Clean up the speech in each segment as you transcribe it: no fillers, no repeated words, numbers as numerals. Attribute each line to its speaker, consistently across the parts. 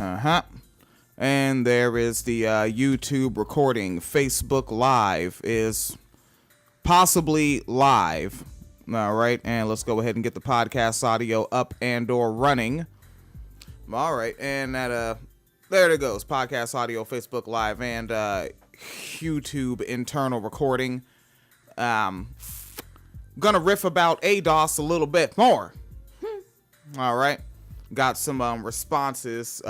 Speaker 1: Uh-huh. And there is the YouTube recording. Facebook Live is possibly live. All right, and let's go ahead and get the podcast audio up and or running. All right, and that there it goes. Podcast audio, Facebook Live, and YouTube internal recording. Gonna riff about ADOS a little bit more. All right, got some responses.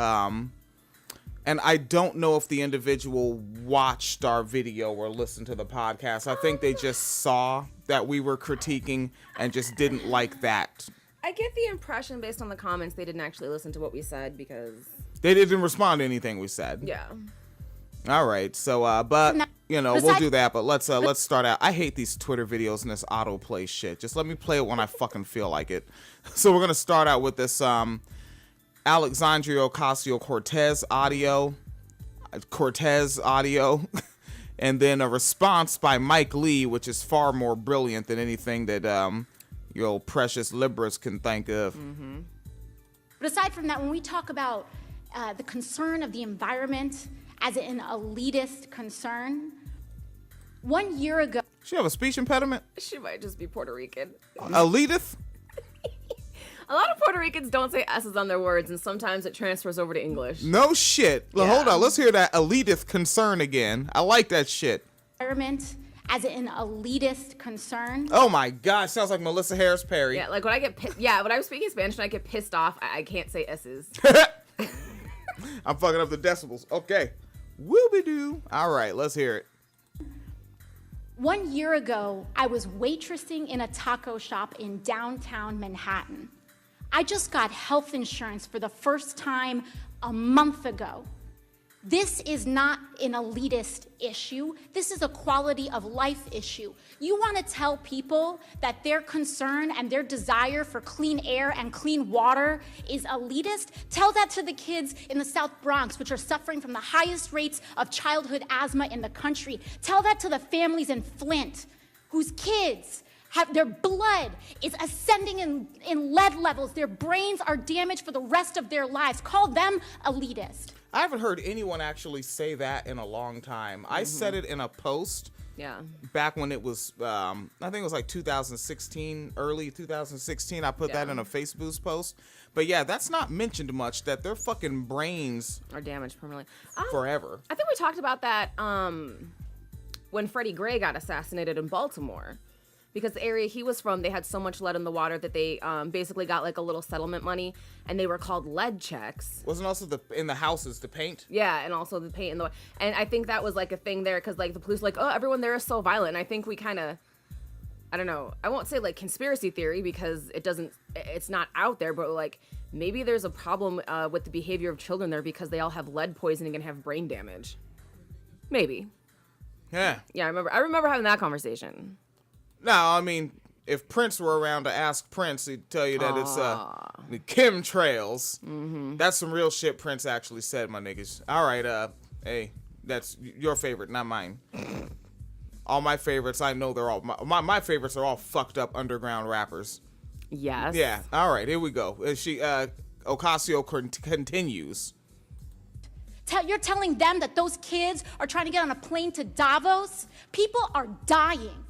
Speaker 1: And I don't know if the individual watched our video or listened to the podcast. I think they just saw that we were critiquing and just didn't like that.
Speaker 2: I get the impression based on the comments they didn't actually listen to what we said because...
Speaker 1: They didn't respond to anything we said.
Speaker 2: Yeah.
Speaker 1: All right. So, but, you know, we'll do that. But let's start out. I hate these Twitter videos and this autoplay shit. Just let me play it when I fucking feel like it. So we're going to start out with this... Alexandria Ocasio-Cortez audio, and then a response by Mike Lee, which is far more brilliant than anything that your precious liberals can think of.
Speaker 3: Mm-hmm. But aside from that, when we talk about the concern of the environment as an elitist concern, 1 year ago...
Speaker 1: She have a speech impediment?
Speaker 2: She might just be Puerto Rican.
Speaker 1: Elitist?
Speaker 2: A lot of Puerto Ricans don't say S's on their words, and sometimes it transfers over to English.
Speaker 1: No shit. Yeah. Hold on. Let's hear that elitist concern again. I like that shit.
Speaker 3: Environment as an elitist concern.
Speaker 1: Oh my God. Sounds like Melissa Harris Perry.
Speaker 2: Yeah, like when I get when I'm speaking Spanish and I get pissed off, I can't say S's.
Speaker 1: I'm fucking up the decibels. Okay. Whoopie-doo. All right. Let's hear it.
Speaker 3: 1 year ago, I was waitressing in a taco shop in downtown Manhattan. I just got health insurance for the first time a month ago. This is not an elitist issue. This is a quality of life issue. You want to tell people that their concern and their desire for clean air and clean water is elitist? Tell that to the kids in the South Bronx, which are suffering from the highest rates of childhood asthma in the country. Tell that to the families in Flint, whose kids their blood is ascending in lead levels. Their brains are damaged for the rest of their lives. Call them elitist.
Speaker 1: I haven't heard anyone actually say that in a long time. I said it in a post.
Speaker 2: Yeah.
Speaker 1: Back when it was, I think it was like 2016, early 2016. I put that in a Facebook post. But yeah, that's not mentioned much, that their fucking brains
Speaker 2: are damaged permanently.
Speaker 1: Forever.
Speaker 2: I think we talked about that when Freddie Gray got assassinated in Baltimore. Because the area he was from, they had so much lead in the water that they basically got like a little settlement money, and they were called lead checks.
Speaker 1: Wasn't also in the houses the paint?
Speaker 2: Yeah, and also the paint and I think that was like a thing there because like the police were like, oh, everyone there is so violent. And I think we kind of, I don't know, I won't say like conspiracy theory because it's not out there, but like maybe there's a problem with the behavior of children there because they all have lead poisoning and have brain damage. Maybe.
Speaker 1: Yeah.
Speaker 2: Yeah, I remember having that conversation.
Speaker 1: No, I mean, if Prince were around to ask Prince, he'd tell you that it's the chemtrails. Mm-hmm. That's some real shit Prince actually said, my niggas. All right, hey, that's your favorite, not mine. All my favorites, I know they're all, my favorites are all fucked up underground rappers.
Speaker 2: Yes.
Speaker 1: Yeah, all right, here we go. Ocasio continues.
Speaker 3: You're telling them that those kids are trying to get on a plane to Davos? People are dying.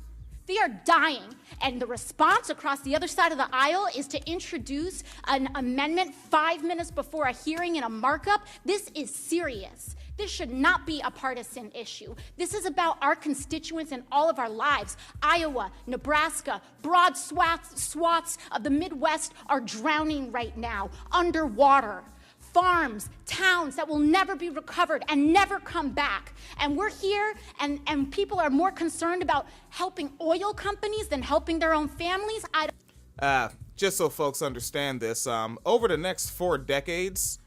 Speaker 3: They are dying, and the response across the other side of the aisle is to introduce an amendment 5 minutes before a hearing in a markup. This is serious. This should not be a partisan issue. This is about our constituents and all of our lives. Iowa, Nebraska, broad swaths of the Midwest are drowning right now, underwater. Farms, towns that will never be recovered and never come back. And we're here, and people are more concerned about helping oil companies than helping their own families.
Speaker 1: Just so folks understand this, over the next 4 decades,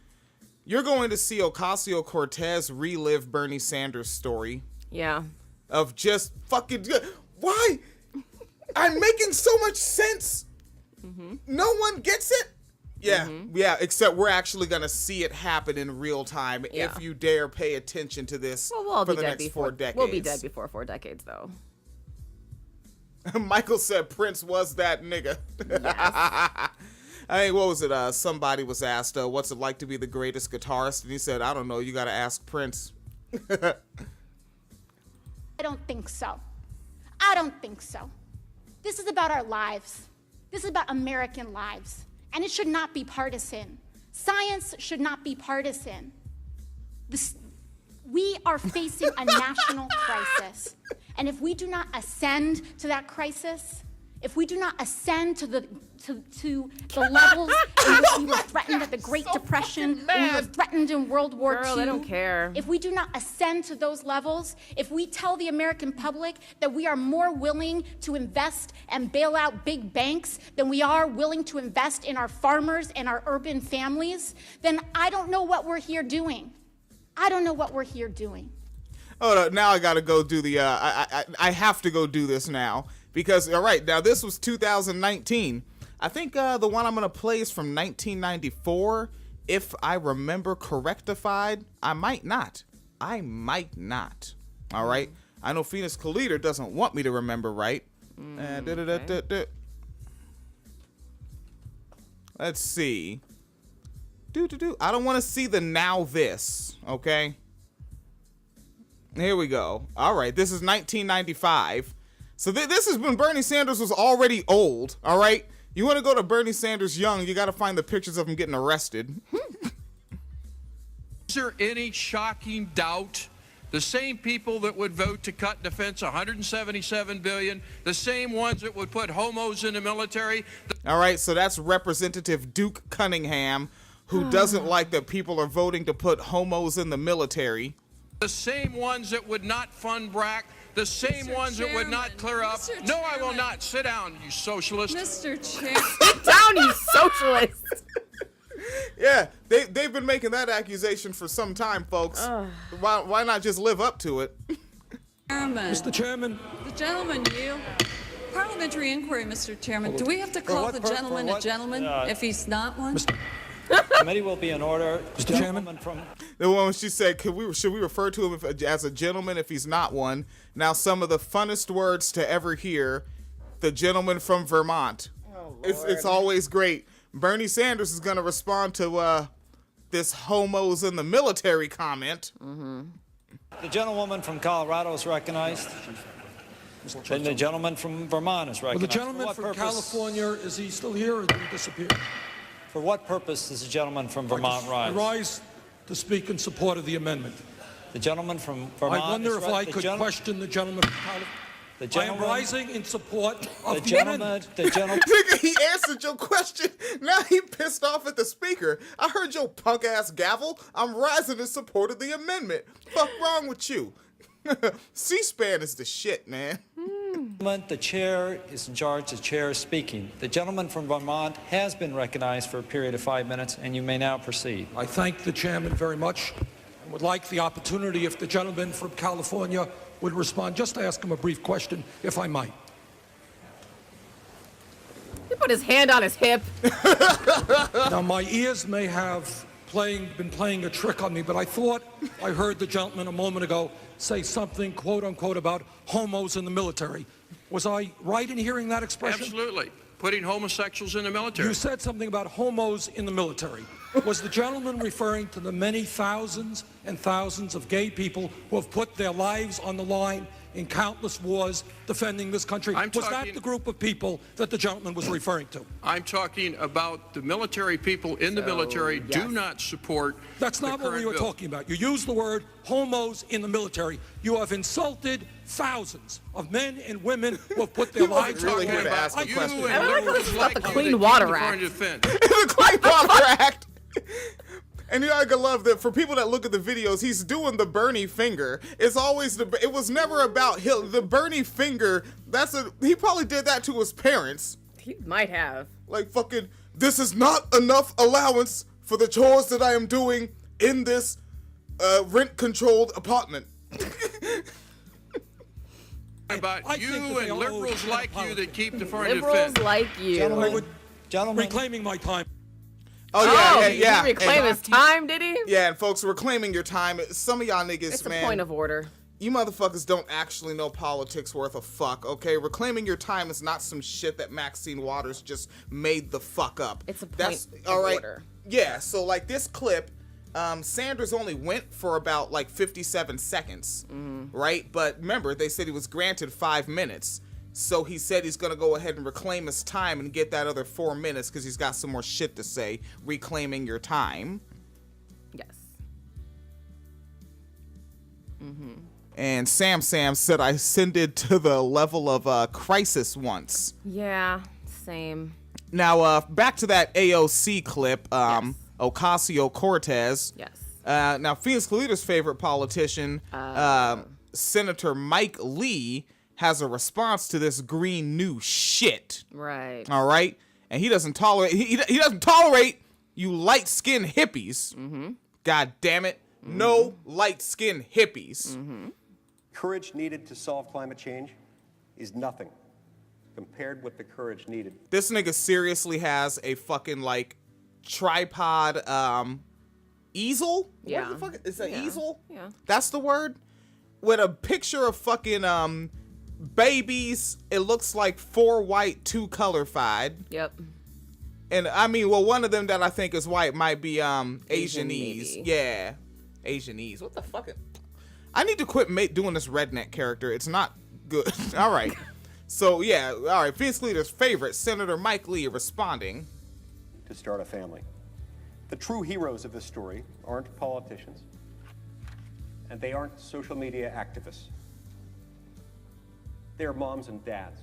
Speaker 1: you're going to see Ocasio-Cortez relive Bernie Sanders' story.
Speaker 2: Yeah.
Speaker 1: Of just fucking... Why? I'm making so much sense. Mm-hmm. No one gets it. Yeah, yeah, except we're actually going to see it happen in real time if you dare pay attention to this for the next 4 decades.
Speaker 2: We'll be dead before 4 decades, though.
Speaker 1: Michael said Prince was that nigga.
Speaker 2: Yes.
Speaker 1: I mean, what was it? Somebody was asked, what's it like to be the greatest guitarist? And he said, I don't know, you got to ask Prince.
Speaker 3: I don't think so. I don't think so. This is about our lives. This is about American lives. And it should not be partisan. Science should not be partisan. We are facing a national crisis. And if we do not ascend to that crisis, if we do not ascend to the levels in which we were threatened at the Great Depression, when we were threatened in World War II.
Speaker 2: Girl, I don't care.
Speaker 3: If we do not ascend to those levels, if we tell the American public that we are more willing to invest and bail out big banks than we are willing to invest in our farmers and our urban families, then I don't know what we're here doing. I don't know what we're here doing.
Speaker 1: Oh, now I got to go do the, I have to go do this now. Because, all right, now this was 2019. I think the one I'm going to play is from 1994. If I remember correctified, I might not. All right? I know Phoenix Calida doesn't want me to remember right.
Speaker 2: Okay.
Speaker 1: Let's see. I don't want to see the now this, okay? Here we go. All right, this is 1995. So this is when Bernie Sanders was already old, all right? You want to go to Bernie Sanders young, you got to find the pictures of him getting arrested.
Speaker 4: Is there any shocking doubt? The same people that would vote to cut defense $177 billion, the same ones that would put homos in the military.
Speaker 1: All right, so that's Representative Duke Cunningham, who doesn't like that people are voting to put homos in the military.
Speaker 4: The same ones that would not fund BRAC. The same
Speaker 5: Mr.
Speaker 4: ones that would not clear up.
Speaker 5: Mr.
Speaker 4: No, I will
Speaker 5: Chairman.
Speaker 4: not. Sit down, you socialist.
Speaker 5: Mr. Chairman.
Speaker 2: Sit down, you socialist.
Speaker 1: Yeah, they've been making that accusation for some time, folks. Why not just live up to it?
Speaker 5: Mr.
Speaker 6: Chairman.
Speaker 5: The gentleman yield. Parliamentary inquiry, Mr. Chairman. Do we have to call the gentleman a gentleman if he's not one?
Speaker 6: Committee will be in order. Mr. Chairman. From
Speaker 1: The one she said, should we refer to him as a gentleman if he's not one? Now, some of the funnest words to ever hear, the gentleman from Vermont. Oh, it's always great. Bernie Sanders is going to respond to this homos in the military comment.
Speaker 6: The gentlewoman from Colorado is recognized. And the gentleman from Vermont is
Speaker 7: Well,
Speaker 6: recognized.
Speaker 7: the gentleman from California, is he still here or did he disappear?
Speaker 6: For what purpose does the gentleman from Vermont
Speaker 7: I
Speaker 6: rise?
Speaker 7: rise to speak in support of the amendment.
Speaker 6: The gentleman from Vermont.
Speaker 7: I wonder
Speaker 6: is
Speaker 7: if
Speaker 6: re-
Speaker 7: I
Speaker 6: the
Speaker 7: could
Speaker 6: gen-
Speaker 7: question the gentleman from California.
Speaker 6: The
Speaker 7: I am
Speaker 6: gentleman.
Speaker 7: rising in support
Speaker 6: The
Speaker 7: of the
Speaker 6: gentleman.
Speaker 7: amendment.
Speaker 6: The gentleman.
Speaker 1: Nigga, he answered your question. Now he pissed off at the speaker. I heard your punk ass gavel. I'm rising in support of the amendment. Fuck wrong with you? C-SPAN is the shit, man.
Speaker 6: The chair is in charge. The chair is speaking. The gentleman from Vermont has been recognized for a period of 5 minutes, and you may now proceed.
Speaker 7: I thank the chairman very much and would like the opportunity if the gentleman from California would respond. Just to ask him a brief question, if I might.
Speaker 2: He put his hand on his hip.
Speaker 7: Now, my ears may have been playing a trick on me, but I thought I heard the gentleman a moment ago say something, quote unquote, about homos in the military. Was I right in hearing that expression?
Speaker 4: Absolutely. Putting homosexuals in the military.
Speaker 7: You said something about homos in the military. Was the gentleman referring to the many thousands and thousands of gay people who have put their lives on the line in countless wars defending this country? Was that the group of people that the gentleman was referring to?
Speaker 4: I'm talking about the military people in the military
Speaker 2: yes.
Speaker 4: do not support.
Speaker 7: That's not what we were talking about. You used the word homos in the military. You have insulted thousands of men and women who have put their lives
Speaker 1: really
Speaker 7: on
Speaker 1: here
Speaker 7: the
Speaker 1: to
Speaker 7: line.
Speaker 1: ask the
Speaker 4: You
Speaker 1: question.
Speaker 4: and
Speaker 2: I remember
Speaker 4: liberals
Speaker 2: this is
Speaker 4: like
Speaker 2: about the
Speaker 4: you
Speaker 2: Clean
Speaker 4: that
Speaker 2: Water
Speaker 4: keep the foreign
Speaker 2: Act.
Speaker 4: defense.
Speaker 1: The Clean Water Act. And you gotta love that for people that look at the videos, he's doing the Bernie finger. It's always it was never about him. The Bernie finger, he probably did that to his parents.
Speaker 2: He might have.
Speaker 1: Like fucking, this is not enough allowance for the chores that I am doing in this rent-controlled apartment.
Speaker 4: About
Speaker 7: I think
Speaker 4: you
Speaker 7: that they
Speaker 4: and
Speaker 7: all
Speaker 4: liberals
Speaker 7: owe
Speaker 4: like you that keep the foreign
Speaker 2: Liberals
Speaker 4: defense.
Speaker 2: like you.
Speaker 6: Gentlemen.
Speaker 7: Reclaiming my time.
Speaker 1: Oh
Speaker 2: Oh,
Speaker 1: yeah.
Speaker 2: he reclaimed his time, did he?
Speaker 1: Yeah, and folks, we're claiming your time. Some of y'all niggas,
Speaker 2: It's a
Speaker 1: man.
Speaker 2: point of order.
Speaker 1: You motherfuckers don't actually know politics worth a fuck, okay? Reclaiming your time is not some shit that Maxine Waters just made the fuck up.
Speaker 2: It's a point of
Speaker 1: all right.
Speaker 2: order.
Speaker 1: Yeah, so like this clip, Sanders only went for about like 57 seconds, right? But remember, they said he was granted 5 minutes. So he said he's going to go ahead and reclaim his time and get that other 4 minutes because he's got some more shit to say. Reclaiming your time.
Speaker 2: Yes.
Speaker 1: And Sam said I ascended to the level of crisis once.
Speaker 2: Yeah, same.
Speaker 1: Now, back to that AOC clip, Ocasio-Cortez.
Speaker 2: Yes.
Speaker 1: Now, Phoenix Calita's favorite politician, Senator Mike Lee, has a response to this green new shit.
Speaker 2: Right.
Speaker 1: All right? And he doesn't tolerate, he doesn't tolerate you light-skinned hippies. God damn it. No light-skinned hippies.
Speaker 8: Courage needed to solve climate change is nothing compared with the courage needed.
Speaker 1: This nigga seriously has a fucking, like, tripod, easel?
Speaker 2: Yeah.
Speaker 1: What the fuck? Is it easel?
Speaker 2: Yeah.
Speaker 1: That's the word? With a picture of fucking, babies. It looks like 4 white, 2 colorified.
Speaker 2: Yep.
Speaker 1: And, I mean, well, one of them that I think is white might be, Asianese.
Speaker 2: maybe.
Speaker 1: Yeah. Asianese. What the fuck? I need to quit doing this redneck character. It's not good. All right. So, yeah. All right. Phoenix Leader's favorite, Senator Mike Lee, responding.
Speaker 8: To start a family. The true heroes of this story aren't politicians, and they aren't social media activists. They are moms and dads.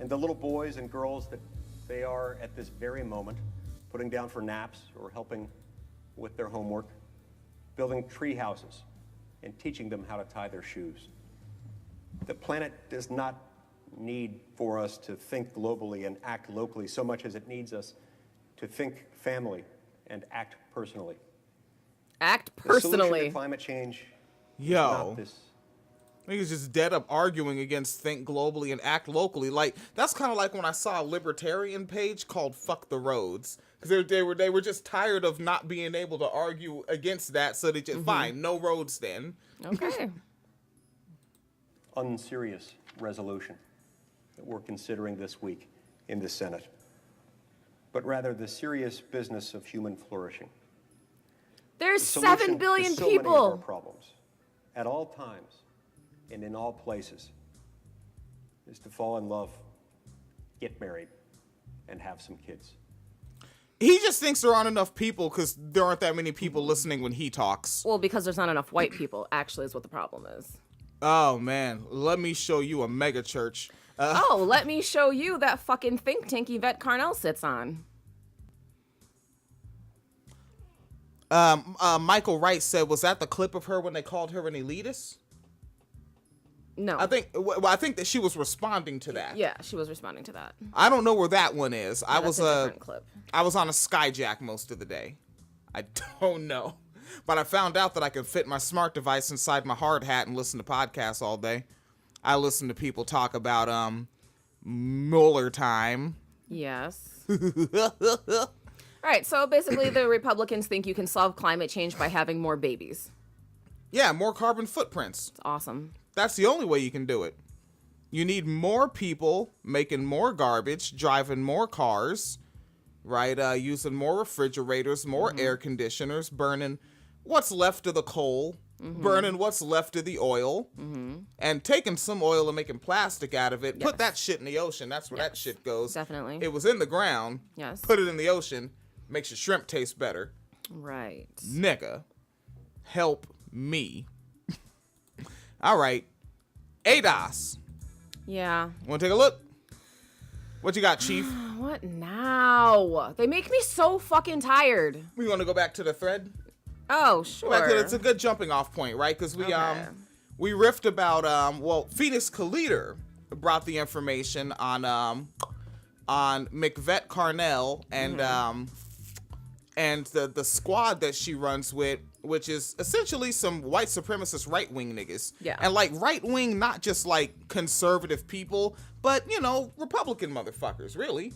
Speaker 8: And the little boys and girls that they are at this very moment, putting down for naps or helping with their homework, building tree houses and teaching them how to tie their shoes. The planet does not need for us to think globally and act locally so much as it needs us to think family and act personally.
Speaker 2: Act
Speaker 8: The solution
Speaker 2: personally.
Speaker 8: to climate change is
Speaker 1: Yo.
Speaker 8: not this.
Speaker 1: Niggas just dead up arguing against think globally and act locally. Like, that's kind of like when I saw a libertarian page called Fuck the Roads. Because they were just tired of not being able to argue against that, so they just, fine, no roads then.
Speaker 2: Okay.
Speaker 8: Unserious resolution that we're considering this week in the Senate, but rather the serious business of human flourishing.
Speaker 2: There's
Speaker 8: The solution
Speaker 2: 7 billion
Speaker 8: to so many of our
Speaker 2: people.
Speaker 8: problems, at all times and in all places, is to fall in love, get married, and have some kids.
Speaker 1: He just thinks there aren't enough people because there aren't that many people listening when he talks.
Speaker 2: Well, because there's not enough white people, actually, is what the problem is.
Speaker 1: Oh, man. Let me show you a mega church.
Speaker 2: Oh, let me show you that fucking think tank Yvette Carnell sits on.
Speaker 1: Michael Wright said, was that the clip of her when they called her an elitist?
Speaker 2: No.
Speaker 1: I think that she was responding to that.
Speaker 2: Yeah, she was responding to that.
Speaker 1: I don't know where that one is. I
Speaker 2: That's
Speaker 1: was
Speaker 2: a different clip.
Speaker 1: I was on a Skyjack most of the day. I don't know. But I found out that I can fit my smart device inside my hard hat and listen to podcasts all day. I listen to people talk about Mueller time.
Speaker 2: Yes. All right, so basically the Republicans think you can solve climate change by having more babies.
Speaker 1: Yeah, more carbon footprints.
Speaker 2: It's awesome.
Speaker 1: That's the only way you can do it. You need more people making more garbage, driving more cars, right? Using more refrigerators, more air conditioners, burning what's left of the coal, burning what's left of the oil, and taking some oil and making plastic out of it.
Speaker 2: Yes.
Speaker 1: Put that shit in the ocean. That's where that shit goes.
Speaker 2: Definitely.
Speaker 1: It was in the ground.
Speaker 2: Yes.
Speaker 1: Put it in the ocean. Makes your shrimp taste better.
Speaker 2: Right.
Speaker 1: Nigga, help me. All right. ADOS.
Speaker 2: Yeah.
Speaker 1: Want to take a look? What you got, Chief?
Speaker 2: What now? They make me so fucking tired.
Speaker 1: We want to go back to the thread?
Speaker 2: Oh, sure.
Speaker 1: It's a good jumping off point, right? Because we riffed about Phoenix Calita brought the information on McVette Carnell and the squad that she runs with, which is essentially some white supremacist right-wing niggas.
Speaker 2: Yeah.
Speaker 1: And like right-wing, not just like conservative people, but, you know, Republican motherfuckers, really.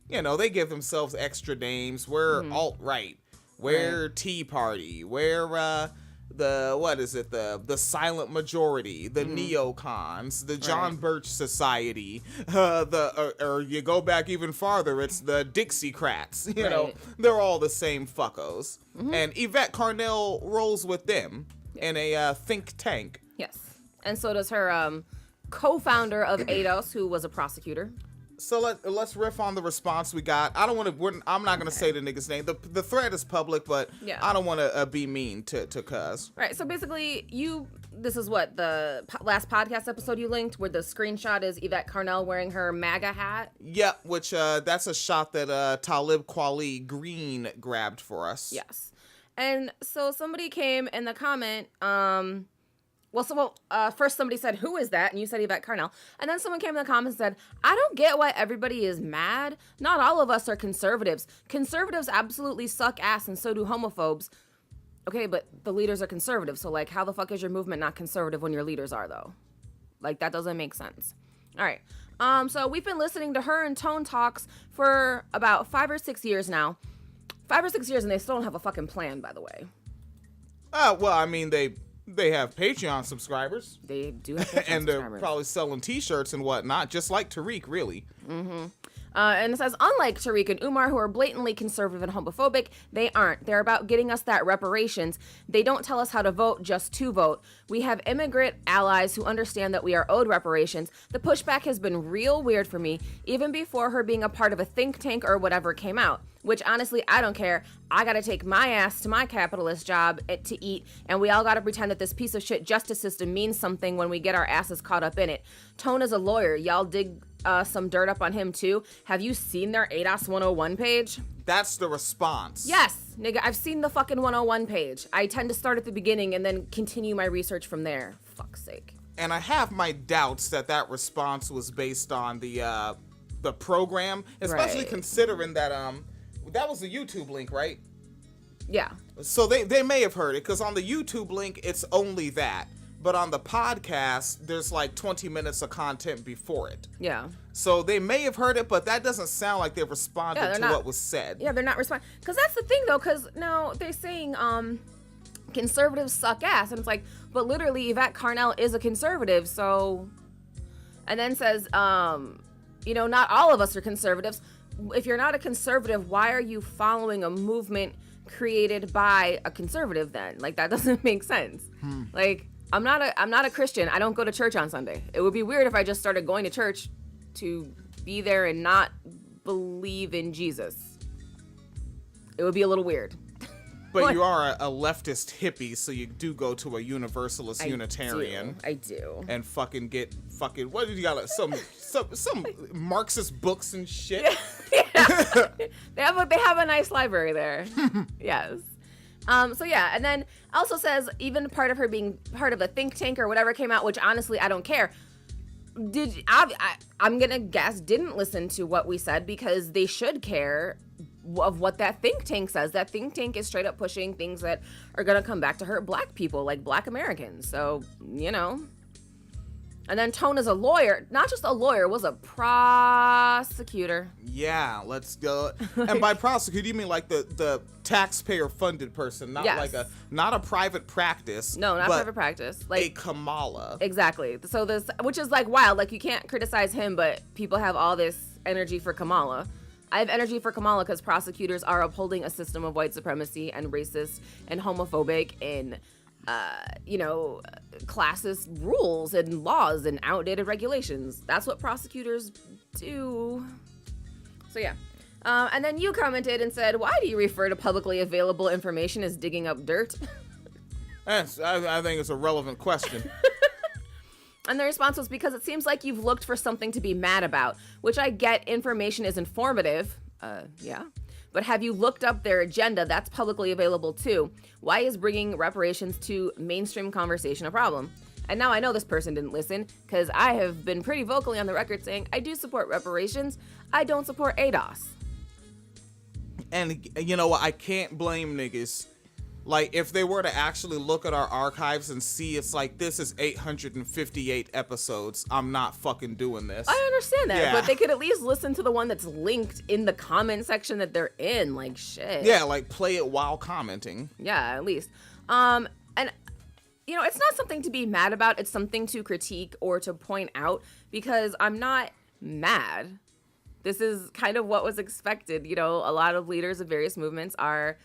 Speaker 1: You know, they give themselves extra names. We're alt-right. We're Tea Party. We're what is it, the silent majority, the neocons, the John Birch Society, or you go back even farther, it's the Dixiecrats. You know, they're all the same fuckos. And Yvette Carnell rolls with them in a think tank.
Speaker 2: Yes, and so does her co-founder of ADOS, who was a prosecutor.
Speaker 1: So let's riff on the response we got. I'm not gonna say the nigga's name. The thread is public, but I don't want to be mean to cuz.
Speaker 2: Right. So basically, this is what the last podcast episode you linked, where the screenshot is Yvette Carnell wearing her MAGA hat.
Speaker 1: Yep, which that's a shot that Talib Kweli Green grabbed for us.
Speaker 2: Yes, and so somebody came in the comment. First somebody said, "Who is that?" And you said Yvette Carnell. And then someone came in the comments and said, "I don't get why everybody is mad. Not all of us are conservatives. Conservatives absolutely suck ass, and so do homophobes." Okay, but the leaders are conservative, so like, how the fuck is your movement not conservative when your leaders are, though? Like, that doesn't make sense. All right. So we've been listening to her and Tone talks for about 5 or 6 years now. 5 or 6 years, and they still don't have a fucking plan, by the way.
Speaker 1: Well, I mean, they have Patreon subscribers.
Speaker 2: They do have Patreon
Speaker 1: and
Speaker 2: subscribers.
Speaker 1: they're probably selling t-shirts and whatnot, just like Tariq, really.
Speaker 2: And it says, unlike Tariq and Umar, who are blatantly conservative and homophobic, they aren't. They're about getting us that reparations. They don't tell us how to vote, just to vote. We have immigrant allies who understand that we are owed reparations. The pushback has been real weird for me, even before her being a part of a think tank or whatever came out. Which, honestly, I don't care. I gotta take my ass to my capitalist job to eat, and we all gotta pretend that this piece of shit justice system means something when we get our asses caught up in it. Tone is a lawyer. Y'all dig some dirt up on him, too? Have you seen their ADOS 101 page?
Speaker 1: That's the response.
Speaker 2: Yes, nigga, I've seen the fucking 101 page. I tend to start at the beginning and then continue my research from there. Fuck's sake.
Speaker 1: And I have my doubts that response was based on the program, especially considering that that was a YouTube link, right?
Speaker 2: Yeah.
Speaker 1: So they may have heard it, because on the YouTube link, it's only that. But on the podcast, there's like 20 minutes of content before it.
Speaker 2: Yeah.
Speaker 1: So they may have heard it, but that doesn't sound like they've responded to what was said.
Speaker 2: Yeah, they're not responding. Because that's the thing, though, because now they're saying conservatives suck ass. And it's like, but literally, Yvette Carnell is a conservative, so... And then says, not all of us are conservatives. If you're not a conservative, why are you following a movement created by a conservative then? Like, that doesn't make sense. Like, I'm not a Christian. I don't go to church on Sunday. It would be weird if I just started going to church to be there and not believe in Jesus. It would be a little weird.
Speaker 1: But you are a leftist hippie, so you do go to a Universalist Unitarian.
Speaker 2: I do.
Speaker 1: And what did you got? Like, some Marxist books and shit.
Speaker 2: Yeah. They have a nice library there. Yes. And then also says, even part of her being part of a think tank or whatever came out, which honestly I don't care. I'm gonna guess didn't listen to what we said, because they should care of what that think tank says. That think tank is straight up pushing things that are gonna come back to hurt black people, like black Americans. So, And then Tone is a lawyer, not just a lawyer, was a prosecutor.
Speaker 1: Yeah, let's go. And by prosecutor, you mean like the taxpayer-funded person, not not a private practice.
Speaker 2: No, not private practice. Like
Speaker 1: a Kamala.
Speaker 2: Exactly. So which is like wild. Like, you can't criticize him, but people have all this energy for Kamala. I have energy for Kamala because prosecutors are upholding a system of white supremacy and racist and homophobic and classist rules and laws and outdated regulations. That's what prosecutors do. So yeah. And then you commented and said, why do you refer to publicly available information as digging up dirt?
Speaker 1: I think it's a relevant question.
Speaker 2: And the response was, because it seems like you've looked for something to be mad about, which I get, information is informative. Yeah. But have you looked up their agenda? That's publicly available too. Why is bringing reparations to mainstream conversation a problem? And now I know this person didn't listen, because I have been pretty vocally on the record saying I do support reparations. I don't support ADOS.
Speaker 1: And you know what? I can't blame niggas. Like, if they were to actually look at our archives and see it's like, this is 858 episodes, I'm not fucking doing this.
Speaker 2: I understand that, but they could at least listen to the one that's linked in the comment section that they're in. Like, shit.
Speaker 1: Yeah, like, play it while commenting.
Speaker 2: Yeah, at least. And it's not something to be mad about. It's something to critique or to point out, because I'm not mad. This is kind of what was expected. A lot of leaders of various movements are,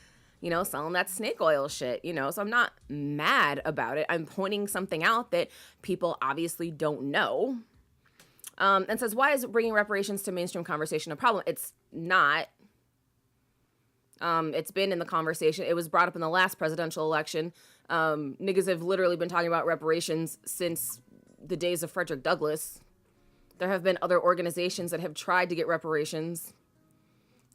Speaker 2: selling that snake oil shit, so I'm not mad about it. I'm pointing something out that people obviously don't know. And says, why is bringing reparations to mainstream conversation a problem? It's not. It's been in the conversation. It was brought up in the last presidential election. Niggas have literally been talking about reparations since the days of Frederick Douglass. There have been other organizations that have tried to get reparations.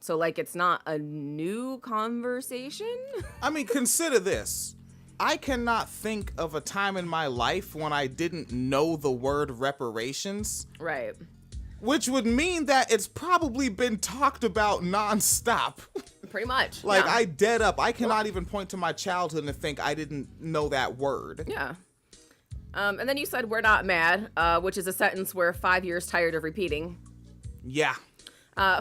Speaker 2: So, it's not a new conversation.
Speaker 1: I mean, consider this. I cannot think of a time in my life when I didn't know the word reparations.
Speaker 2: Right.
Speaker 1: Which would mean that it's probably been talked about nonstop.
Speaker 2: Pretty much.
Speaker 1: I dead up. I cannot even point to my childhood and think I didn't know that word.
Speaker 2: Yeah. And then you said, we're not mad, which is a sentence we're 5 years tired of repeating.
Speaker 1: Yeah.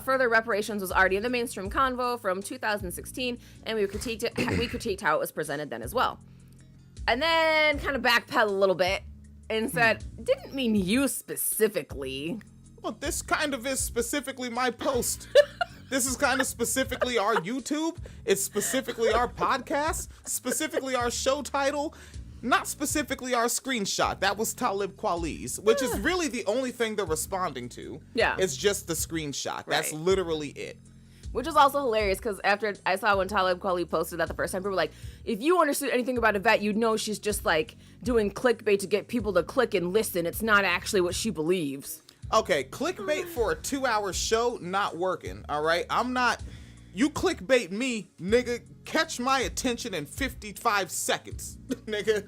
Speaker 2: Further, reparations was already in the mainstream convo from 2016, and we critiqued how it was presented then as well. And then kind of backpedal a little bit and said, didn't mean you specifically.
Speaker 1: Well, this kind of is specifically my post. This is kind of specifically our YouTube. It's specifically our podcast, specifically our show title, not specifically our screenshot. That was Talib Kweli's, which is really the only thing they're responding to.
Speaker 2: Yeah.
Speaker 1: It's just the screenshot. That's literally it.
Speaker 2: Which is also hilarious, because after I saw when Talib Kweli posted that the first time, people were like, if you understood anything about Yvette, you'd know she's just doing clickbait to get people to click and listen. It's not actually what she believes.
Speaker 1: Okay, clickbait for a 2-hour show, not working, all right? You clickbait me, nigga, catch my attention in 55 seconds, nigga.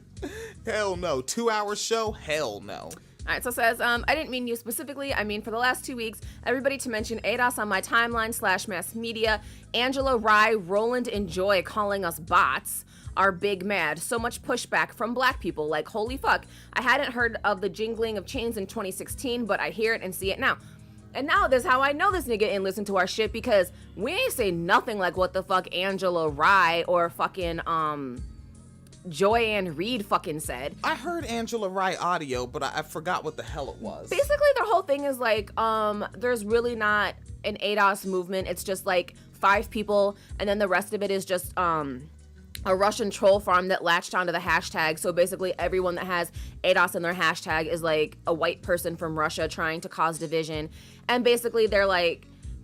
Speaker 1: Hell no. 2-hour show? Hell no.
Speaker 2: All right, so it says, I didn't mean you specifically. I mean, for the last 2 weeks, everybody to mention ADOS on my timeline / mass media, Angela Rye, Roland, and Joy calling us bots are big mad. So much pushback from black people. Like, holy fuck. I hadn't heard of the jingling of chains in 2016, but I hear it and see it now. And now this how I know this nigga ain't listen to our shit, because we ain't say nothing like what the fuck Angela Rye or fucking Joy-Ann Reid fucking said.
Speaker 1: I heard Angela Rye audio, but I forgot what the hell it was.
Speaker 2: Basically, their whole thing is there's really not an ADOS movement. It's just 5 people, and then the rest of it is just a Russian troll farm that latched onto the hashtag. So basically everyone that has ADOS in their hashtag is a white person from Russia trying to cause division. And basically they're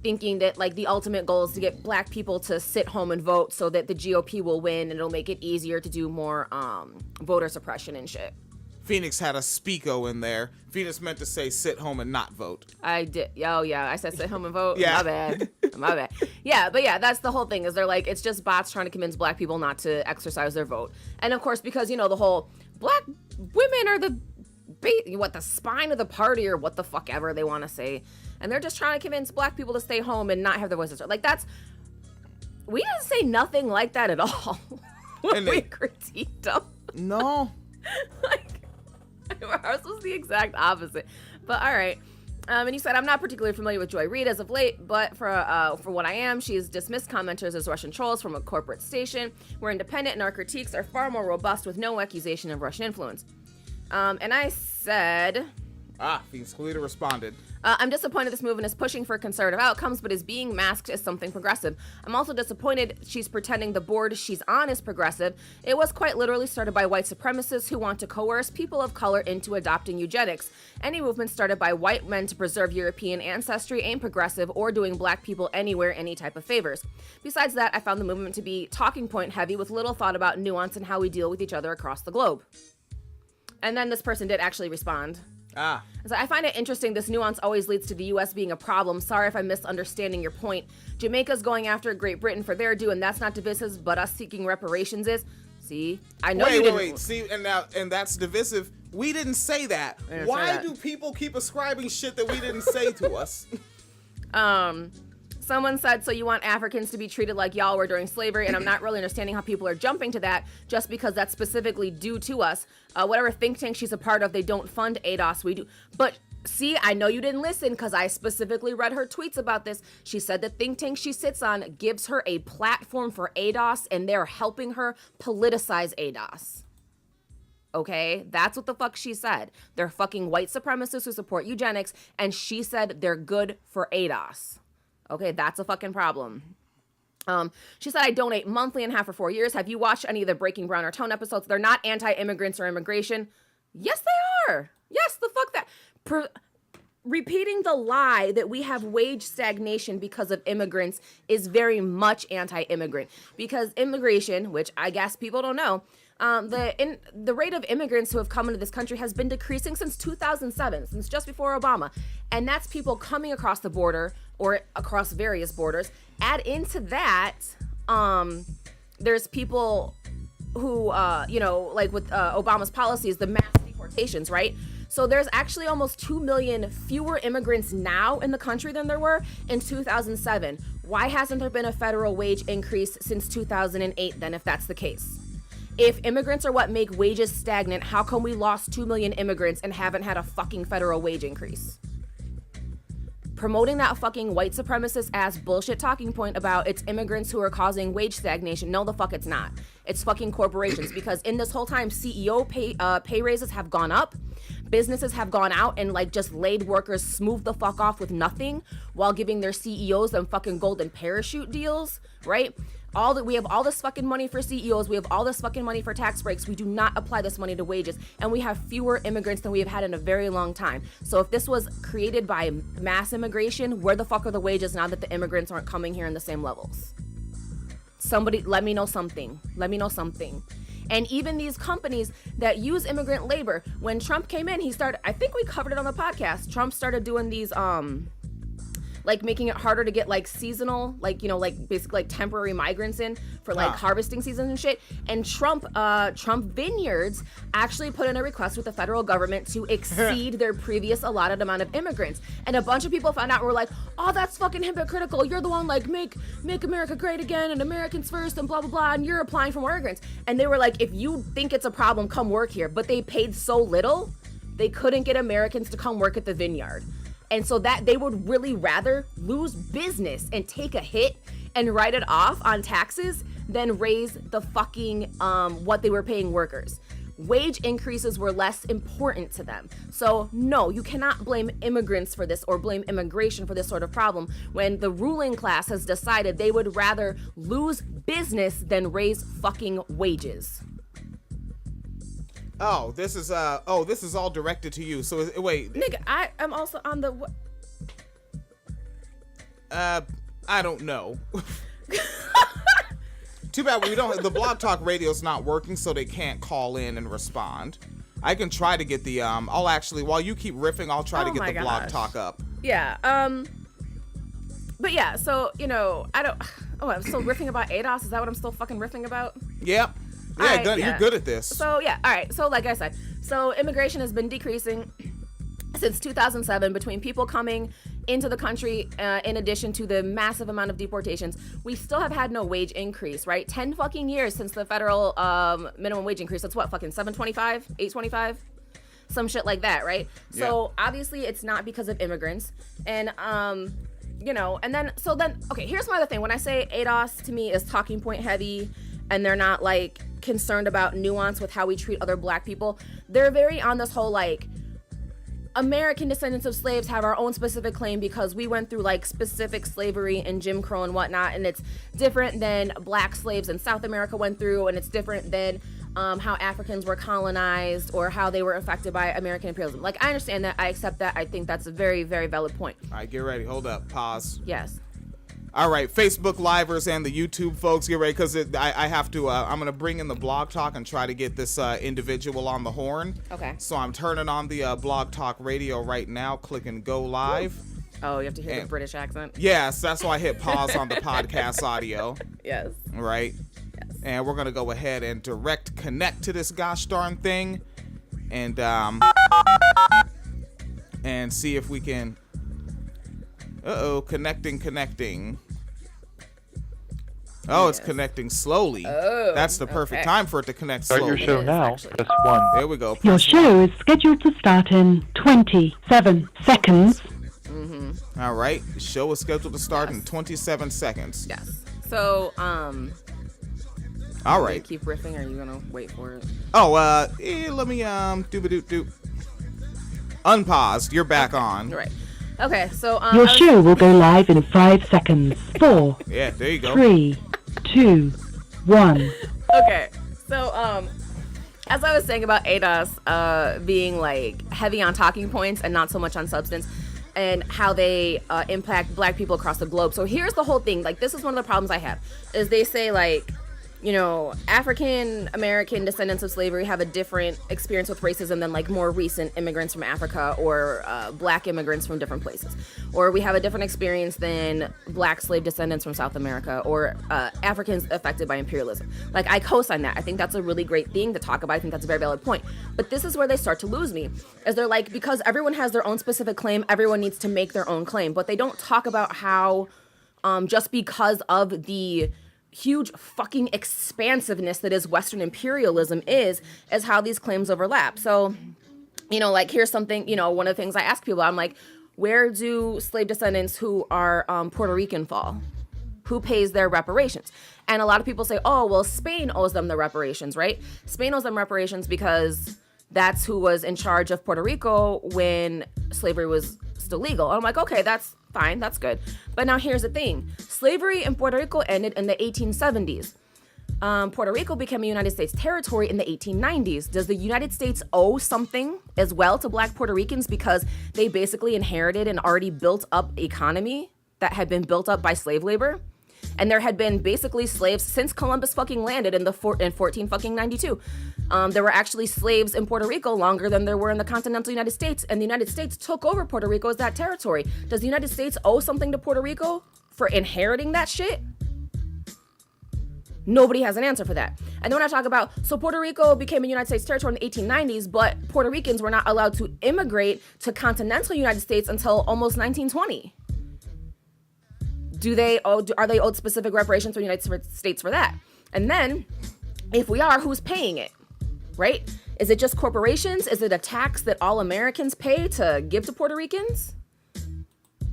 Speaker 2: thinking that the ultimate goal is to get black people to sit home and vote so that the GOP will win, and it'll make it easier to do more voter suppression and shit.
Speaker 1: Phoenix had a speako in there. Phoenix meant to say sit home and not vote.
Speaker 2: I did. Oh, yeah. I said sit home and vote.
Speaker 1: Yeah.
Speaker 2: My bad. My bad. Yeah, but yeah, that's the whole thing, is they're it's just bots trying to convince black people not to exercise their vote. And of course, because, the whole black women are the spine of the party, or what the fuck ever they want to say. And they're just trying to convince black people to stay home and not have their voices heard. We didn't say nothing like that at all when we critiqued them.
Speaker 1: No.
Speaker 2: Ours was the exact opposite. But all right. And you said, I'm not particularly familiar with Joy Reid as of late, but for what I am, she's dismissed commenters as Russian trolls from a corporate station. We're independent, and our critiques are far more robust with no accusation of Russian influence. And I said...
Speaker 1: Phoenix Kalita responded.
Speaker 2: I'm disappointed this movement is pushing for conservative outcomes, but is being masked as something progressive. I'm also disappointed she's pretending the board she's on is progressive. It was quite literally started by white supremacists who want to coerce people of color into adopting eugenics. Any movement started by white men to preserve European ancestry ain't progressive or doing black people anywhere any type of favors. Besides that, I found the movement to be talking point heavy with little thought about nuance and how we deal with each other across the globe. And then this person did actually respond. So I find it interesting this nuance always leads to the U.S. being a problem. Sorry if I'm misunderstanding your point. Jamaica's going after Great Britain for their due, and that's not divisive, but us seeking reparations is. See? I know you didn't.
Speaker 1: Wait. See, and that's divisive. We didn't say that. Why do people keep ascribing shit that we didn't say to us?
Speaker 2: Someone said, so you want Africans to be treated like y'all were during slavery, and I'm not really understanding how people are jumping to that just because that's specifically due to us. Whatever think tank she's a part of, they don't fund ADOS, we do. But see, I know you didn't listen because I specifically read her tweets about this. She said the think tank she sits on gives her a platform for ADOS, and they're helping her politicize ADOS. Okay, that's what the fuck she said. They're fucking white supremacists who support eugenics, and she said they're good for ADOS. Okay, that's a fucking problem. She said, I donate monthly and have for 4 years. Have you watched any of the Breaking Brown or Tone episodes? They're not anti-immigrants or immigration. Yes, they are. Yes, the fuck that. Repeating the lie that we have wage stagnation because of immigrants is very much anti-immigrant. Because immigration, which I guess people don't know, the rate of immigrants who have come into this country has been decreasing since 2007, since just before Obama. And that's people coming across the border or across various borders. Add into that, there's people who, like with Obama's policies, the mass deportations, right? So there's actually almost 2 million fewer immigrants now in the country than there were in 2007. Why hasn't there been a federal wage increase since 2008 then, if that's the case? If immigrants are what make wages stagnant, how come we lost 2 million immigrants and haven't had a fucking federal wage increase? Promoting that fucking white supremacist ass bullshit talking point about it's immigrants who are causing wage stagnation. No, the fuck it's not. It's fucking corporations, because in this whole time, CEO pay raises have gone up. Businesses have gone out and like just laid workers smooth the fuck off with nothing while giving their CEOs them fucking golden parachute deals, right? We have all this fucking money for CEOs. We have all this fucking money for tax breaks. We do not apply this money to wages. And we have fewer immigrants than we have had in a very long time. So if this was created by mass immigration, where the fuck are the wages now that the immigrants aren't coming here in the same levels? Somebody, let me know something. Let me know something. And even these companies that use immigrant labor, when Trump came in, I think we covered it on the podcast. Trump started doing these, like making it harder to get like seasonal, like, like basically like temporary migrants in for like harvesting seasons and shit. And Trump Vineyards actually put in a request with the federal government to exceed their previous allotted amount of immigrants. And a bunch of people found out and were like, oh, that's fucking hypocritical. You're the one like make America great again and Americans first and blah, blah, blah. And you're applying for more immigrants. And they were like, if you think it's a problem, come work here. But they paid so little, they couldn't get Americans to come work at the vineyard. And so that they would really rather lose business and take a hit and write it off on taxes than raise the fucking what they were paying workers. Wage increases were less important to them. So no, you cannot blame immigrants for this or blame immigration for this sort of problem when the ruling class has decided they would rather lose business than raise fucking wages.
Speaker 1: Oh, this is all directed to you. So wait,
Speaker 2: nigga, I am also on the.
Speaker 1: I don't know. Too bad the Blog Talk Radio's not working, so they can't call in and respond. I can try to get the I'll actually, while you keep riffing, I'll try to get the Blog Talk up.
Speaker 2: Yeah. But yeah, so I don't. Oh, I'm still riffing about ADOS. Is that what I'm still fucking riffing about?
Speaker 1: Yep. Yeah, you're good at this.
Speaker 2: So yeah, all right. So like I said, immigration has been decreasing since 2007 between people coming into the country, in addition to the massive amount of deportations. We still have had no wage increase, right? 10 fucking years since the federal minimum wage increase. That's what, fucking $7.25, $8.25, some shit like that, right? Yeah. So obviously it's not because of immigrants, and okay. Here's my other thing. When I say ADOS, to me is talking point heavy, and they're not like concerned about nuance with how we treat other black people. They're very on this whole like American descendants of slaves have our own specific claim because we went through like specific slavery and Jim Crow and whatnot, and it's different than black slaves in South America went through, and it's different than how Africans were colonized or how they were affected by American imperialism. Like, I understand that, I accept that, I think that's a very, very valid point.
Speaker 1: All right, get ready, hold up, pause.
Speaker 2: Yes.
Speaker 1: All right, Facebook Livers and the YouTube folks, get ready, because I have to, I'm going to bring in the Blog Talk and try to get this individual on the horn.
Speaker 2: Okay.
Speaker 1: So I'm turning on the Blog Talk Radio right now, clicking go live.
Speaker 2: Oh, you have to hear the British accent?
Speaker 1: Yes, that's why I hit pause on the podcast audio.
Speaker 2: Yes.
Speaker 1: Right? Yes. And we're going to go ahead and direct connect to this gosh darn thing and see if we can... connecting. Oh, it's connecting slowly.
Speaker 2: Oh,
Speaker 1: that's the perfect time for it to connect slowly.
Speaker 9: Start your show now. Press 1.
Speaker 1: There we go.
Speaker 10: Your show is scheduled to start in 27 seconds.
Speaker 2: Mm-hmm.
Speaker 1: All right. The show is scheduled to start in 27 seconds.
Speaker 2: Yes. So,
Speaker 1: All right.
Speaker 2: Keep riffing, or are you gonna wait for it?
Speaker 1: Oh, let me do. Unpause. You're back on.
Speaker 2: Right. Okay, so
Speaker 10: Your show will go live in 5 seconds. 4.
Speaker 1: Yeah, there you go.
Speaker 10: 3, 2, 1.
Speaker 2: Okay, so as I was saying about ADOS being like heavy on talking points and not so much on substance, and how they impact black people across the globe. So here's the whole thing. Like, this is one of the problems I have, is they say, like, you know, African American descendants of slavery have a different experience with racism than like more recent immigrants from Africa or black immigrants from different places. Or we have a different experience than black slave descendants from South America or Africans affected by imperialism. Like, I co-sign that. I think that's a really great thing to talk about. I think that's a very valid point. But this is where they start to lose me, is they're like, because everyone has their own specific claim, everyone needs to make their own claim. But they don't talk about how just because of the huge fucking expansiveness that is Western imperialism is how these claims overlap. So, you know, like, here's something, you know, one of the things I ask people, I'm like, where do slave descendants who are Puerto Rican fall? Who pays their reparations? And a lot of people say, oh, well, Spain owes them the reparations, right? Spain owes them reparations because that's who was in charge of Puerto Rico when slavery was still legal. And I'm like, okay, that's fine, that's good. But now here's the thing. Slavery in Puerto Rico ended in the 1870s. Puerto Rico became a United States territory in the 1890s. Does the United States owe something as well to black Puerto Ricans because they basically inherited an already built up economy that had been built up by slave labor? And there had been basically slaves since Columbus fucking landed in 1492. There were actually slaves in Puerto Rico longer than there were in the continental United States, and the United States took over Puerto Rico as that territory. Does the United States owe something to Puerto Rico for inheriting that shit? Nobody has an answer for that. And then when I talk about, so Puerto Rico became a United States territory in the 1890s, but Puerto Ricans were not allowed to immigrate to continental United States until almost 1920. Are they owed specific reparations to the United States for that? And then, if we are, who's paying it, right? Is it just corporations? Is it a tax that all Americans pay to give to Puerto Ricans?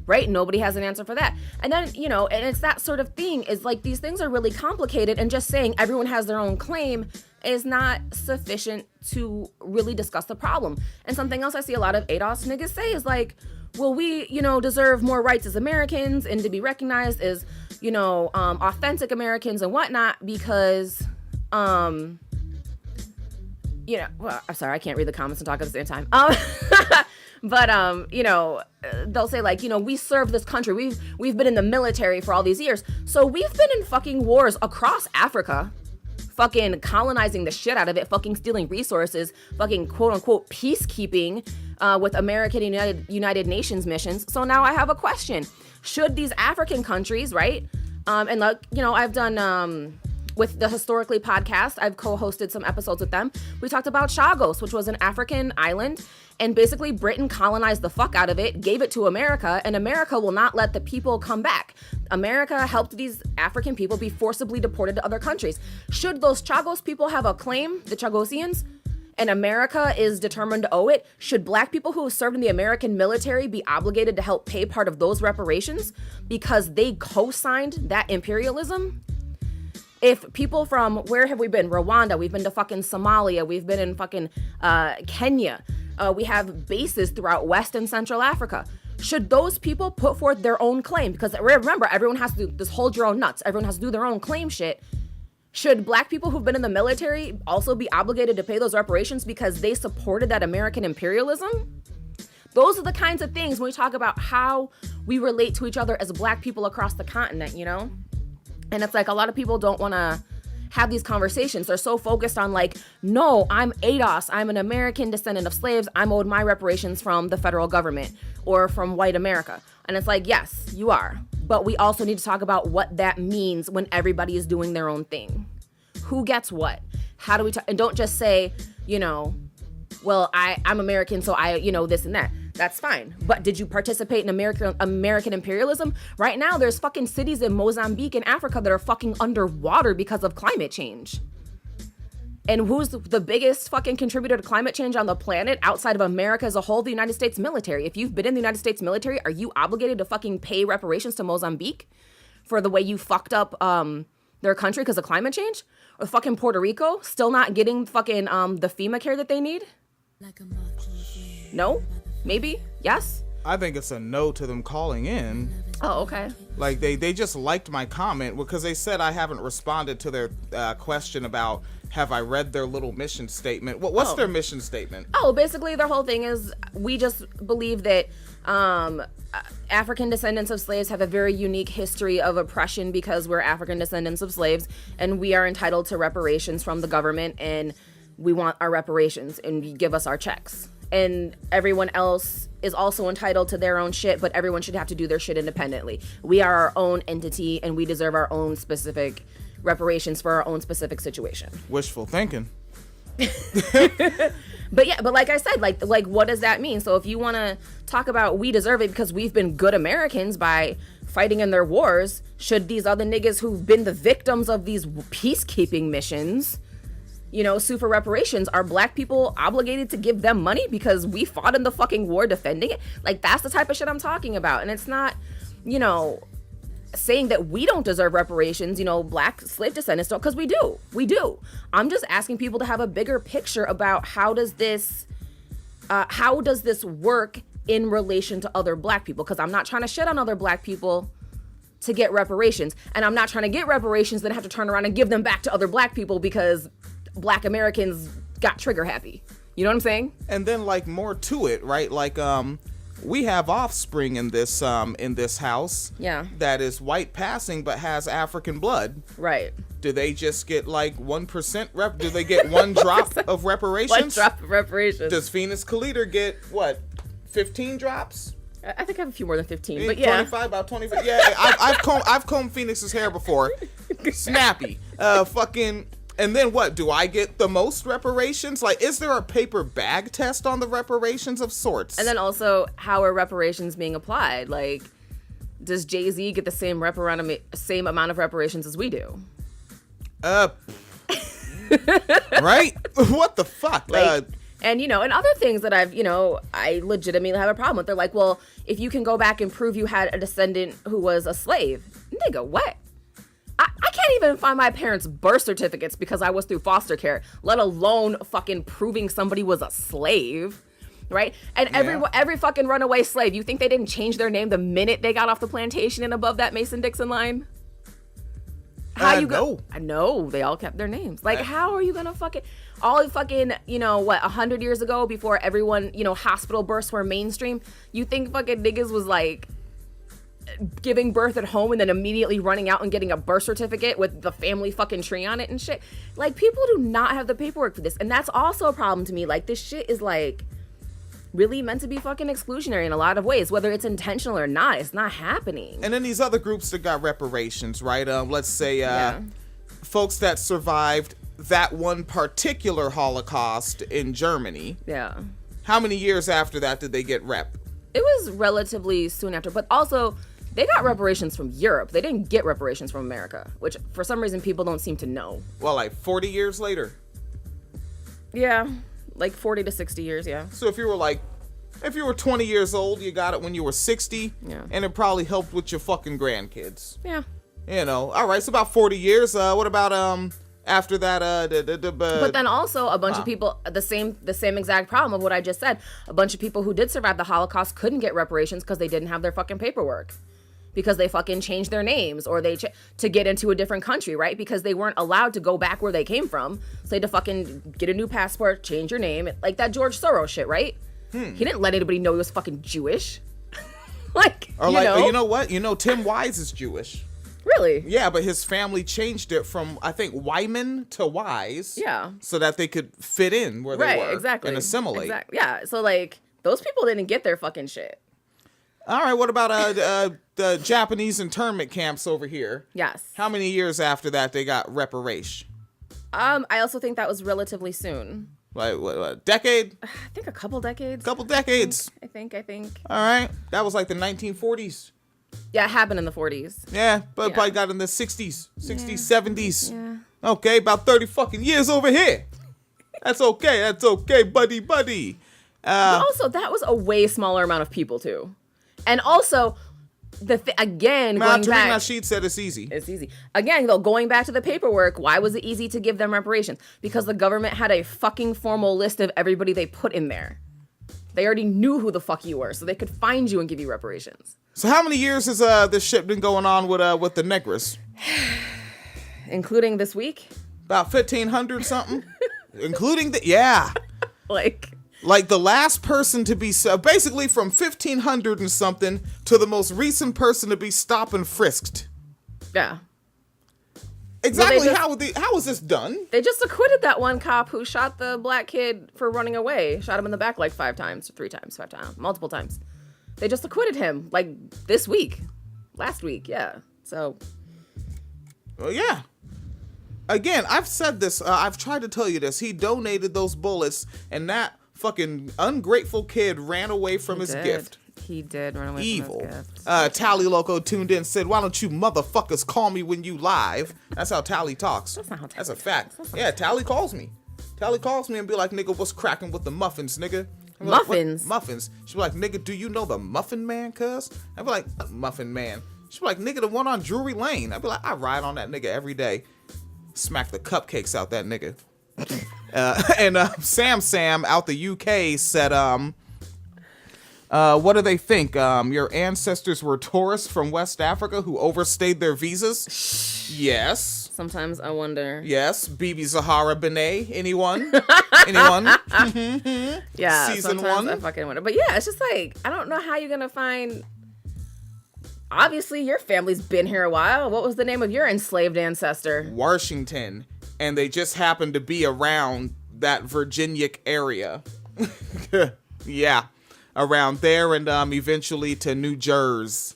Speaker 2: Right? Nobody has an answer for that. And then, you know, and it's that sort of thing, is like, these things are really complicated, and just saying everyone has their own claim is not sufficient to really discuss the problem. And something else I see a lot of ADOS niggas say is like, well, we, you know, deserve more rights as Americans and to be recognized as, you know, authentic Americans and whatnot because, you know, well, I'm sorry, I can't read the comments and talk at the same time. But, you know, they'll say like, you know, we serve this country. We've been in the military for all these years. So we've been in fucking wars across Africa, fucking colonizing the shit out of it, fucking stealing resources, fucking quote unquote peacekeeping with American United Nations missions. So now I have a question. Should these African countries, right? And like, you know, I've done with the Historically podcast, I've co-hosted some episodes with them. We talked about Chagos, which was an African island, and basically Britain colonized the fuck out of it, gave it to America, and America will not let the people come back. America helped these African people be forcibly deported to other countries. Should those Chagos people have a claim, the Chagosians, and America is determined to owe it? Should black people who served in the American military be obligated to help pay part of those reparations because they co-signed that imperialism? If people from, where have we been? Rwanda, we've been to fucking Somalia, we've been in fucking Kenya. We have bases throughout West and Central Africa. Should those people put forth their own claim? Because remember, everyone has to do this hold your own nuts. Everyone has to do their own claim shit. Should black people who've been in the military also be obligated to pay those reparations because they supported that American imperialism? Those are the kinds of things when we talk about how we relate to each other as black people across the continent, you know? And it's like a lot of people don't want to have these conversations. They're so focused on like, no, I'm ADOS. I'm an American descendant of slaves. I'm owed my reparations from the federal government or from white America. And it's like, yes, you are. But we also need to talk about what that means when everybody is doing their own thing. Who gets what? How do we and don't just say, you know, well, I'm American, so I, you know, this and that. That's fine. But did you participate in American imperialism? Right now, there's fucking cities in Mozambique and Africa that are fucking underwater because of climate change. And who's the biggest fucking contributor to climate change on the planet outside of America as a whole? The United States military. If you've been in the United States military, are you obligated to fucking pay reparations to Mozambique for the way you fucked up their country because of climate change? Or fucking Puerto Rico still not getting fucking the FEMA care that they need? No? Maybe? Yes?
Speaker 1: I think it's a no to them calling in.
Speaker 2: Oh, okay.
Speaker 1: Like they just liked my comment because they said I haven't responded to their question about have I read their little mission statement. What's their mission statement?
Speaker 2: Oh, basically their whole thing is we just believe that African descendants of slaves have a very unique history of oppression because we're African descendants of slaves, and we are entitled to reparations from the government, and we want our reparations, and you give us our checks. And everyone else is also entitled to their own shit, but everyone should have to do their shit independently. We are our own entity, and we deserve our own specific reparations for our own specific situation.
Speaker 1: Wishful thinking.
Speaker 2: But yeah, but like I said, like what does that mean? So if you want to talk about we deserve it because we've been good Americans by fighting in their wars, should these other niggas who've been the victims of these peacekeeping missions, you know, sue for reparations? Are black people obligated to give them money because we fought in the fucking war defending it? Like, that's the type of shit I'm talking about. And it's not, you know, saying that we don't deserve reparations, you know, black slave descendants don't, because we do. I'm just asking people to have a bigger picture about how does this work in relation to other black people, because I'm not trying to shit on other black people to get reparations, and I'm not trying to get reparations then have to turn around and give them back to other black people because black Americans got trigger happy. You know what I'm saying? And
Speaker 1: then like more to it, right? Like we have offspring in this house.
Speaker 2: Yeah.
Speaker 1: That is white passing but has African blood.
Speaker 2: Right.
Speaker 1: Do they just get like 1% do they get one drop of reparations?
Speaker 2: One drop of reparations.
Speaker 1: Does Phoenix Calida get what? 15 drops?
Speaker 2: I think I have a few more than 15, but yeah.
Speaker 1: 25, about 25. Yeah, I've combed Phoenix's hair before. Snappy. Fucking. And then what? Do I get the most reparations? Like, is there a paper bag test on the reparations of sorts?
Speaker 2: And then also, how are reparations being applied? Like, does Jay-Z get the same amount of reparations as we do?
Speaker 1: Right? What the fuck?
Speaker 2: Like, and, you know, and other things that I legitimately have a problem with. They're like, well, if you can go back and prove you had a descendant who was a slave. Nigga, what? I can't even find my parents' birth certificates because I was through foster care, let alone fucking proving somebody was a slave, right? And every fucking runaway slave, you think they didn't change their name the minute they got off the plantation and above that Mason-Dixon line? I know, they all kept their names. Like, how are you gonna all fucking, you know, 100 years ago before everyone, you know, hospital births were mainstream, you think fucking niggas was like giving birth at home and then immediately running out and getting a birth certificate with the family fucking tree on it and shit? Like, people do not have the paperwork for this, and that's also a problem to me. Like, this shit is like really meant to be fucking exclusionary in a lot of ways, whether it's intentional or not. It's not happening.
Speaker 1: And then these other groups that got reparations, right? Let's say folks that survived that one particular Holocaust in Germany.
Speaker 2: Yeah.
Speaker 1: How many years after that did they get rep?
Speaker 2: It was relatively soon after, but also they got reparations from Europe. They didn't get reparations from America, which for some reason people don't seem to know.
Speaker 1: Well, like 40 years later.
Speaker 2: Yeah, like 40 to 60 years, yeah.
Speaker 1: So if you were 20 years old, you got it when you were 60, and it probably helped with your fucking grandkids.
Speaker 2: Yeah.
Speaker 1: You know, all right, so about 40 years. What about after that?
Speaker 2: But then also a bunch of people, the same exact problem of what I just said. A bunch of people who did survive the Holocaust couldn't get reparations because they didn't have their fucking paperwork, because they fucking changed their names, or they to get into a different country, right? Because they weren't allowed to go back where they came from, so they had to fucking get a new passport, change your name, like that George Soros shit, right? He didn't let anybody know he was fucking Jewish.
Speaker 1: You know what? You know, Tim Wise is Jewish.
Speaker 2: Really?
Speaker 1: Yeah, but his family changed it from, I think, Wyman to Wise.
Speaker 2: Yeah.
Speaker 1: So that they could fit in where they were.
Speaker 2: Exactly.
Speaker 1: And assimilate.
Speaker 2: Exactly. Yeah, so like, those people didn't get their fucking shit.
Speaker 1: All right, what about the Japanese internment camps over here?
Speaker 2: Yes.
Speaker 1: How many years after that they got reparation?
Speaker 2: I also think that was relatively soon.
Speaker 1: Like, what decade?
Speaker 2: I think a couple decades.
Speaker 1: Couple decades.
Speaker 2: I think.
Speaker 1: All right. That was like the 1940s.
Speaker 2: Yeah, it happened in the 40s.
Speaker 1: Yeah, but probably got in the 60s, 70s. Yeah. Okay, about 30 fucking years over here. That's okay, buddy.
Speaker 2: But also, that was a way smaller amount of people, too. And also, Again,
Speaker 1: Nah,
Speaker 2: going
Speaker 1: Tariq
Speaker 2: back,
Speaker 1: Nasheed said it's easy.
Speaker 2: it's easy. Again, though, going back to the paperwork, why was it easy to give them reparations? Because the government had a fucking formal list of everybody they put in there. They already knew who the fuck you were, so they could find you and give you reparations.
Speaker 1: So how many years has this shit been going on with the Negras?
Speaker 2: Including this week?
Speaker 1: About 1,500 something? Including Like the last person to be basically from 1,500 and something to the most recent person to be stopped and frisked.
Speaker 2: Yeah.
Speaker 1: Exactly. How was this done?
Speaker 2: They just acquitted that one cop who shot the black kid for running away. Shot him in the back like 5 times, 3 times, 5 times, multiple times. They just acquitted him like this week, last week. Yeah. So.
Speaker 1: Well, yeah. Again, I've said this. I've tried to tell you this. He donated those bullets, and that fucking ungrateful kid ran away from his gift.
Speaker 2: He did run away
Speaker 1: Evil.
Speaker 2: from his gift.
Speaker 1: Tally Loco tuned in and said, "Why don't you motherfuckers call me when you live?" That's how Tally talks.
Speaker 2: That's not how Tally
Speaker 1: That's a fact. Yeah, Tally calls me. Tally calls me and be like, "Nigga, what's cracking with the muffins, nigga?" I'm like,
Speaker 2: Muffins?
Speaker 1: Muffins. She be like, "Nigga, do you know the Muffin Man, cuz?" I be like, "Muffin Man." She be like, "Nigga, the one on Drury Lane." I be like, "I ride on that nigga every day." Smack the cupcakes out that nigga. And Sam out the UK said, what do they think? Your ancestors were tourists from West Africa who overstayed their visas? Yes.
Speaker 2: Sometimes I wonder.
Speaker 1: Yes. Bibi Zahara Benet. Anyone? Anyone?
Speaker 2: Yeah.
Speaker 1: Season
Speaker 2: sometimes
Speaker 1: 1.
Speaker 2: I fucking wonder. But yeah, it's just like, I don't know how you're going to find... Obviously, your family's been here a while. What was the name of your enslaved ancestor?
Speaker 1: Washington. And they just happened to be around that Virginia area. Yeah. Around there and eventually to New Jersey.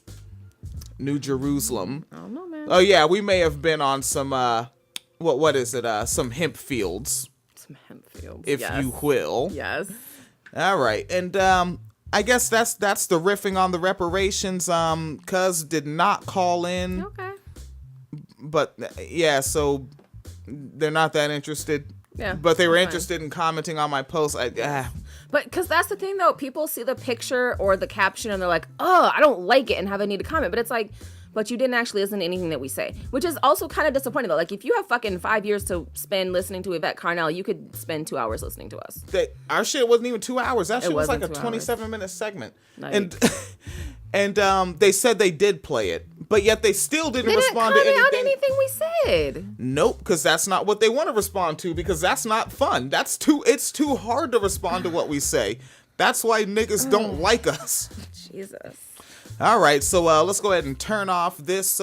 Speaker 1: New Jerusalem.
Speaker 2: I don't know, man.
Speaker 1: Oh, yeah. We may have been on some, what is it? Some hemp fields.
Speaker 2: Some hemp fields.
Speaker 1: If you will.
Speaker 2: Yes.
Speaker 1: All right. And I guess that's the riffing on the reparations. Cuz did not call in.
Speaker 2: Okay.
Speaker 1: But yeah, so they're not that interested.
Speaker 2: Yeah.
Speaker 1: But they were
Speaker 2: that's
Speaker 1: interested in commenting on my post.
Speaker 2: But because that's the thing, though. People see the picture or the caption and they're like, oh, I don't like it, and how they need to comment. But it's like, but you didn't actually listen to anything that we say, which is also kind of disappointing, though. Like, if you have fucking 5 years to spend listening to Yvette Carnell, you could spend 2 hours listening to us.
Speaker 1: Our shit wasn't even 2 hours. That shit was like a
Speaker 2: 27
Speaker 1: 27-minute segment.
Speaker 2: Nice.
Speaker 1: And they said they did play it, but yet they still didn't respond to
Speaker 2: They didn't
Speaker 1: anything.
Speaker 2: comment on anything we said.
Speaker 1: Nope, because that's not what they want to respond to, because that's not fun. It's too hard to respond to what we say. That's why niggas don't like us.
Speaker 2: Jesus.
Speaker 1: All right, so let's go ahead and turn off this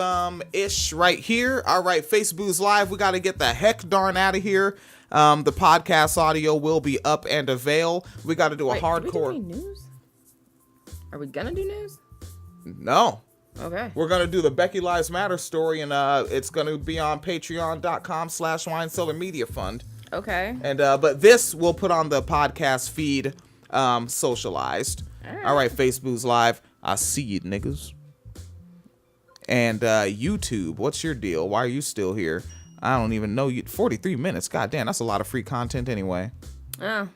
Speaker 1: ish right here. All right, Facebook's live. We got to get the heck darn out of here. The podcast audio will be up and avail. We got to do a hardcore.
Speaker 2: Did we do any news? Are we gonna do news?
Speaker 1: No.
Speaker 2: Okay.
Speaker 1: We're going to do the Becky Lives Matter story, and it's going to be on patreon.com/Wine Media Fund.
Speaker 2: Okay.
Speaker 1: And but this we'll put on the podcast feed socialized. All right, Facebook's live. I see you, niggas. And YouTube, what's your deal? Why are you still here? I don't even know you. 43 minutes. God damn, that's a lot of free content anyway.
Speaker 2: Oh.